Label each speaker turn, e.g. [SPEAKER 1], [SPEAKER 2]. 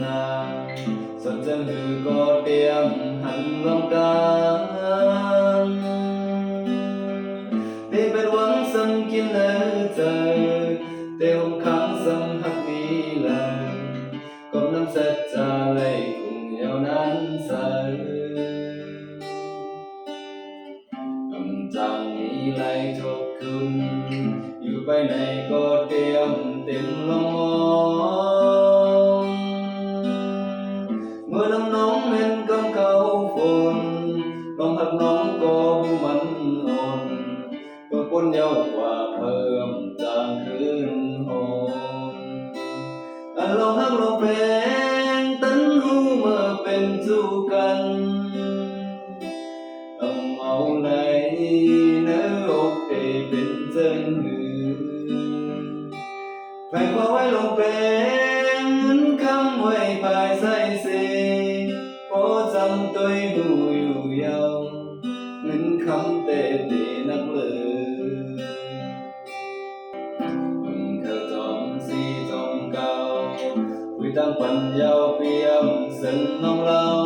[SPEAKER 1] na sân dân hư có tiêm hẳn lòng can để bên quăng sân kín ở trời để hôm kháng sân hắc mi là còn năm sẽ trả lại cùng nhau nan sayจางนี้ไล่ทบคุณอยู่ไปไหนก็เตรียมเต็มลมมองเมื่อน้ำน้องเห็นกำเขาฝนลมหักน้องก็มันอ่อนเพื่อปนเยาวกว่าเพิ่มจางคืนหอนอันลองหักลองแพงตันหูเมื่อเป็นสู้กันเอาไหนเนื้ออกเอเป็นเส้นหือแผ่ความไว้ลงเป็นเงินคำไว้ภายใส่เสพอจำตัวหูอยู่ยาวเงินคำเตะตีนักเลยเขาจอมสีจอมเก่าคุยตั้งปัญญาเปี่ยมเส้นน้องเล่า